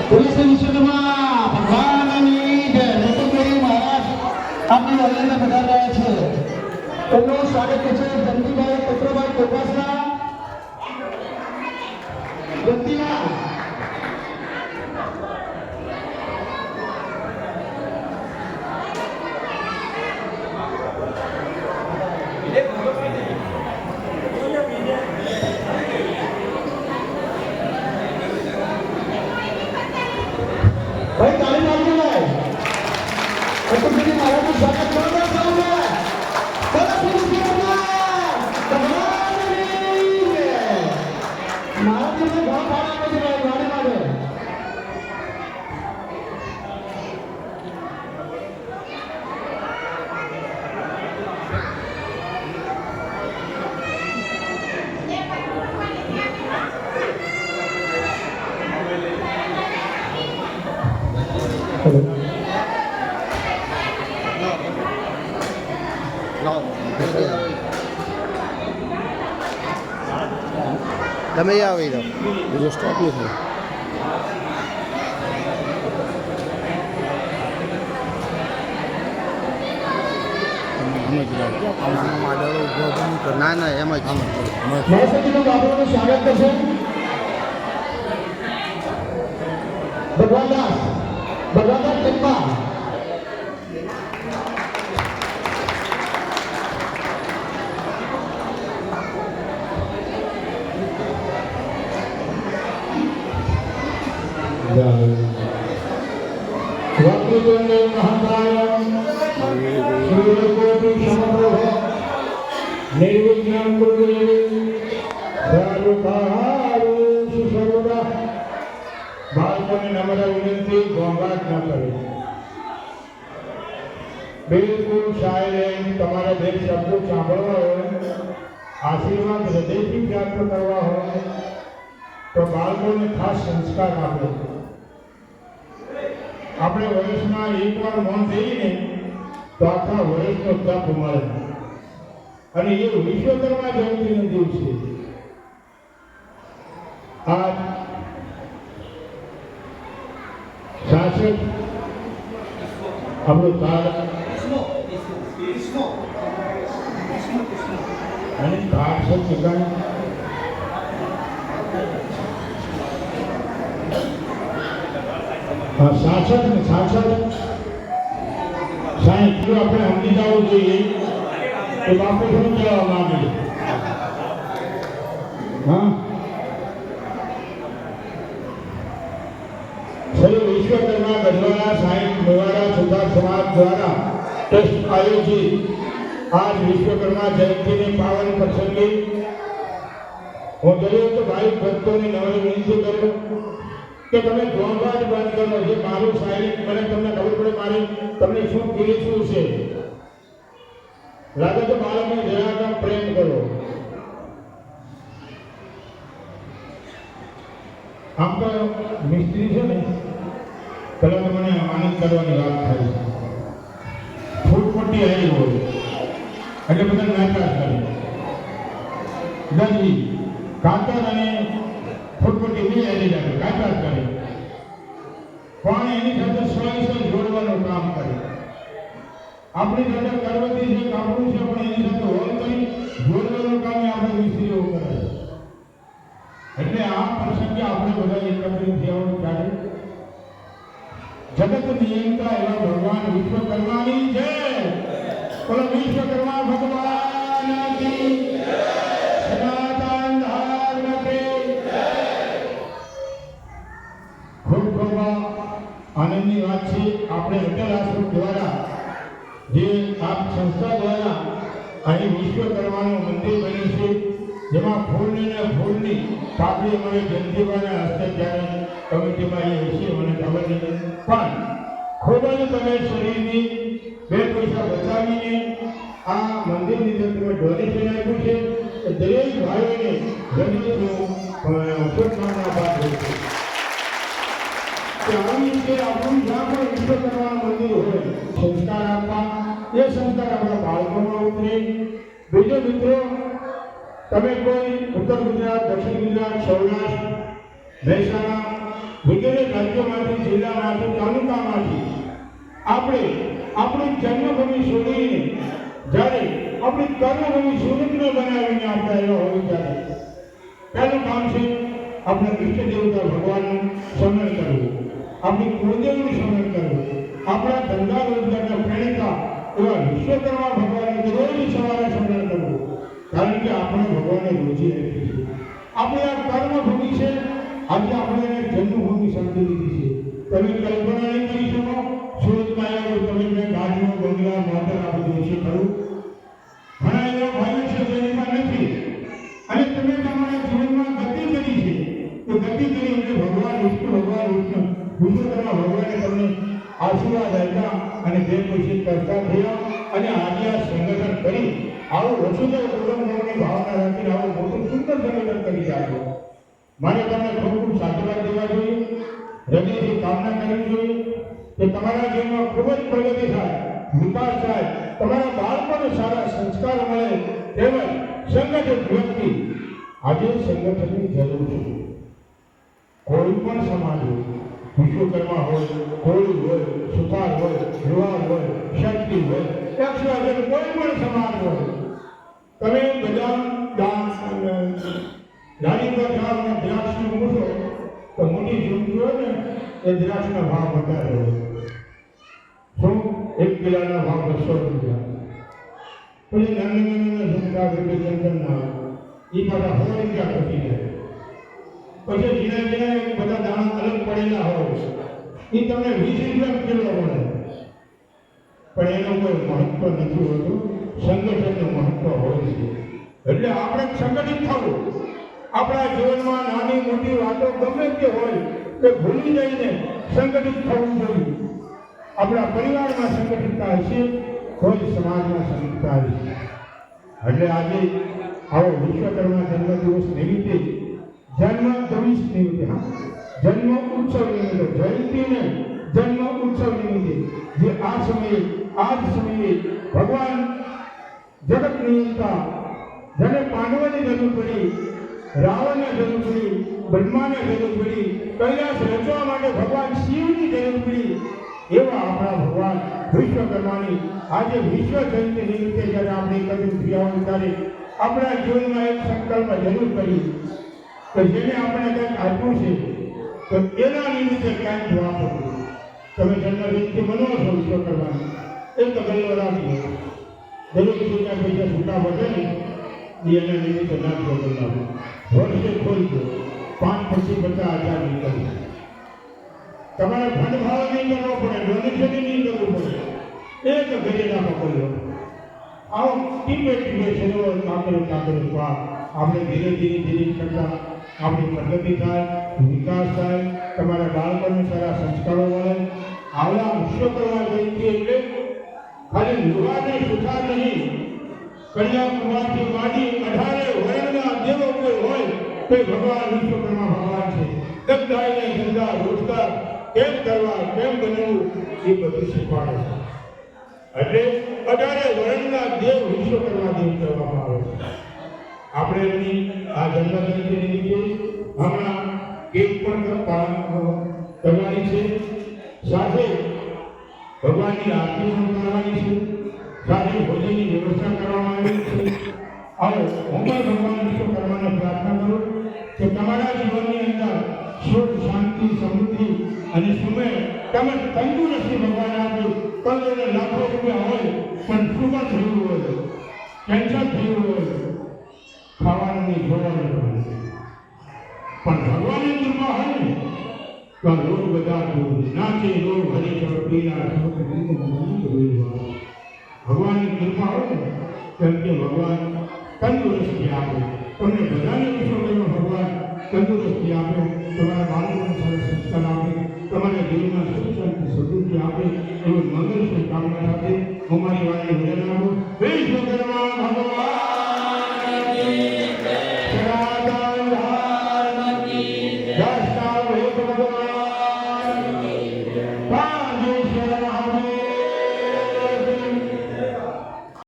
Police વિશ્વમાં ભગવાનની જય નટુભાઈ મહારાજ આપની વલ્લભને બધા રહ્યા છે. તેમનું સ્વાગત છે જંતીભાઈ પુત્રભાઈ કોપાસના જંતીના भाई ताली मारने लाए तो मेरी महाराज को स्वागत करना चाहूंगा. बड़ा पुरुष भगवान महाराज ने बहुत बड़ा मुझे गाड़ी मारे તમે આવી જાઓ બીજો સ્ટોપ નથી. ના ના એમ જ સ્વાગત કરશે ભગવાનદાસ ટિપ્પા. निर्विघ्नं कुरु सर्वकार्येषु सर्वदा. बालकोने नम्र विनंती घोंघाट न करे. बिल्कुल साइलेंट. તમારા જે શબ્દો સાંભળવા હોય આશીર્વાદ હૃદયથી પ્રાપ્ત કરવા હોય તો બાળકોને ખાસ સંસ્કાર આપો. આપણે વર્ષમાં એકવાર મૌન થઈને તો આખા વર્ષનો તપ મળે અને એ વિશ્વકર્મા જયંતિનો દિવસ છે. આ 66 આપણો કાળ અને કાળ છે ઠીકાણે 66 ને 66 સાહેબ જો આપણે સમજી જવું જોઈએ તો બાપુ શું કહેવા માંગે. હા શ્રી વિશ્વકર્મા ગઢવાલા સાહિબ મેવાડા સુધાર સમાજ દ્વારા ટ્રસ્ટ આયોજિત આજ વિશ્વકર્મા જયંતિને પાવન પ્રસંગે હું દરેક ભાઈ ભક્તોને નમ્ર વિનંતી કરું કે તમે ઘોંઘાટ બંધ કરો. જે મારું સાયલેન્ટ મને તમને ખબર પડે મારી તમને શું ફીલ શું છે. લાગે તો બાળકને જરા પ્રેમ કરો. આમ તો મિસ્ત્રી છે ને પેલા તો મને આનંદ કરવાની વાત થાય. ફૂટપટ્ટી આવી હોય એટલે બધા નાકાશ કરે. દરજી કાતર અને ફૂટપટ્ટી બી આવી જાય કાતર કરે પણ એની સાથે સ્વયં જોડવાનું કામ કરે. આપણી સાથે કરવતી છે કાપડું છે પણ એની સાથે હોલ કરી જોડવાનું કામ આપણે મિસ્ત્રીઓ કરે. એટલે આ પ્રસંગે આપણે બધા એકત્રિત થયા ત્યારે જગત નિયંતા એવા ભગવાન વિશ્વકર્માની જય. બોલો વિશ્વકર્મા ભગવાન કી જય. સનાતન ધર્મ કી જય. ખૂબ ખૂબ આનંદની વાત છે. આપણે અટલ આશ્રમ દ્વારા જે આપ સંસ્થા દ્વારા અહીં વિશ્વકર્માનું મંદિર બન્યું છે જેમાં ફૂલની પાપડી મને જયંતિભાઈના હસ્તે ત્યારે કમિટીમાં એ હશે મને ખબર નથી પણ ખૂબ જ તમે શરીરની 2 પૈસા બચાવીને આ મંદિરની અંદર તમે ડોનેશન આપ્યું છે. દરેક ભાઈઓને હૃદયથી શુભકામના આભાર કરું છું. આવી રીતે આપણું જ્યાં પણ વિશ્વકર્માનું મંદિર હોય સંસ્કાર આપવા એ સંસ્કાર આપણા બાળકોમાં ઉતરે. બીજો મિત્રો તમે કોઈ ઉત્તર ગુજરાત, દક્ષિણ ગુજરાત, સૌરાષ્ટ્ર, મહેસાણા વગેરે રાજ્યોમાંથી નાથી તાલુકામાંથી આપણે આપણી જન્મભૂમિ છોડીને જ્યારે આપણી કર્મભૂમિ સુરતને બનાવીને આપણે આવ્યા હોય ત્યારે પહેલું કામ છે આપણે ઈષ્ટ દેવતા ભગવાનનું સ્મરણ કરવું, આપણી કુળદેવનું સ્મરણ કરવું, આપણા ધંધા રોજગારના પ્રેરણા એવા વિશ્વકર્મા ભગવાનનું રોજ સવારે સ્મરણ કરવું, કારણ કે આપણે ભગવાને રોજી રાખી છે. આપણે આ કર્મભૂમિ છે, આજે આપણે એને જન્મભૂમિ સમજી લીધી છે. તમે કલ્પના નહીં કરી શકો સુરતમાં આવ્યો તમે મેં ગાડીઓ બંગલા મોટર આ બધું છે ખરું? ઘણા એવા ભાઈઓ છે જેમાં નથી અને તમે તમારા જીવનમાં ગતિ કરી છે તો ગતિ કરી એટલે ભગવાન વિષ્ણુ વિશ્વકર્મા ભગવાને તમને આશીર્વાદ આપ્યા અને બે પછી કરતા થયા અને આજે આ સંગઠન કરી આવું વસુદેવ કુટુંબની ભાવના રાખીને આવું મોટું સુંદર સંગઠન કરી આપ્યો. મારે તમને ખૂબ ખૂબ સાધુવાદ દેવા જોઈએ, હૃદયથી કામના કરવી જોઈએ કે તમારા જીવનમાં ખૂબ જ પ્રગતિ થાય, વિકાસ થાય, તમારા બાળકોને સારા સંસ્કાર મળે તેમજ સંગઠિત વ્યક્તિ. આજે સંગઠનની જરૂર છે. કોઈ પણ સમાજ હોય, વિશ્વકર્મા હોય, કોળી હોય, સુથાર હોય, જુવાર હોય, ક્ષત્રિય હોય, કોઈ પણ સમાજ હોય, તમે બધા ગાડી પર જાઓ અને દ્રાક્ષનું પૂછો તો મોટી જિંદગી હોય ને એ દ્રાક્ષના ભાવ વધારે હોય. શું? 1 કિલોના ભાવ 200 રૂપિયા. પછી નાના ઝુમકા ના એ બધા 100 રૂપિયા ઘટી જાય. પછી ઝીણા ઝીણા બધા દાણા અલગ પડેલા હોય એ તમને 20 રૂપિયા કિલો મળે. પણ એનું કોઈ મહત્વ નથી હોતું, સંગઠનનું મહત્વ હોય છે. એટલે આપણે સંગઠિત થવું, આપણા જીવનમાં નાની મોટી વાતો ગમે તે હોય તે ભૂલી જઈને સંગઠિત થવું જોઈએ. આપણા પરિવારમાં સંગઠિતતા હશે કોઈ સમાજમાં સંગઠિતતા હશે. એટલે આજે આવો વિશ્વકર્મા જન્મદિવસ નિમિત્તે જન્મ ઉત્સવ નિમિત્તે જયંતિને જન્મ ઉત્સવ નિમિત્તે જે આ જ સમયે ભગવાન જગત નિયંતા જેને પાંડવોની જરૂર પડી, રાવણને જરૂર પડી, બ્રહ્માને જરૂર પડી, કૈલાસ રચવા માટે ભગવાન શિવની જરૂર પડી, એવા આપણા ભગવાન વિશ્વકર્માની આજે વિશ્વ જયંતિ નિમિત્તે જ્યારે આપણે એકત્રિત થયા હોય ત્યારે આપણા જીવનમાં એક સંકલ્પ જરૂર કરી કે જેને આપણે કંઈક આપ્યું છે તો એના નિમિત્તે ક્યાંક વાપરવું. તમે જન્મદિવસથી મનો છો વિશ્વકર્માની એક ગલ્લો રાખી દરેક જગ્યા પૈસા છૂટા વધે ને એના નિમિત્તે નાખવો બનાવો. વર્ષે ખોલજો 5 પછી 50,000 નીકળશે. તમારે ભંડભાવ નહીં કરવો પડે, ડોનેશન નહીં કરવું પડે. એક ઘરે ના પકડો. આવો ટીપે સરોવર કાંકરે આપણે ધીરે ધીરે કરતા આપણી પ્રગતિ થાય, વિકાસ થાય, તમારા બાળકોને સારા સંસ્કારો મળે. આવડા વિશ્વકર્મા જયંતિ એટલે ખાલી લુહાને સુથાર નહીં, કન્યાકુમારીથી માંડી 18 વર્ણના દેવો કોઈ હોય તે ભગવાન વિશ્વકર્મા ભગવાન છે. દગદાઈને ધંધા રોજગાર કેમ કરવા, કેમ બનવું એ બધું શીખવાડે છે. એટલે 18 વર્ણના દેવ વિશ્વકર્મા દેવ કહેવામાં આવે છે. આપણે એમની આ જન્મજયંતિ નિમિત્તે હમણાં કેક પણ કરવાની છે, સાથે ભગવાનની આરતી પણ કરવાની છે, સાથે ભોજનની વ્યવસ્થા કરવામાં આવી છે. આવો હું પણ ભગવાન વિશ્વકર્માને પ્રાર્થના કરું કે તમારા જીવનની અંદર સુખ, શાંતિ, સમૃદ્ધિ અને સુમેળ તેમજ તંદુરસ્તી ભગવાન આપે. કરોડો લાખો રૂપિયા હોય પણ સુગર થયું હોય, કેન્સર થયું હોય, ખાવાનું નહીં, જોવાનું પણ ભગવાનની કૃપા હોય ને તો રોગ બધા દૂર નાચે રોગ હરી ચડપીના ભગવાનની કૃપા હોય ને કેમ કે ભગવાન તંદુરસ્તી આપે. તમને બધાને વિશ્વકર્મા ભગવાન તંદુરસ્તી આપે, તમારા બાળકોને સારા સંસ્કાર આપે, તમારા જીવનમાં સુખ શાંતિ સમૃદ્ધિ આપે એવી મંગલની કામના સાથે હું મારી વાણી વિરામ આપું. વિશ્વકર્મા ભગવાન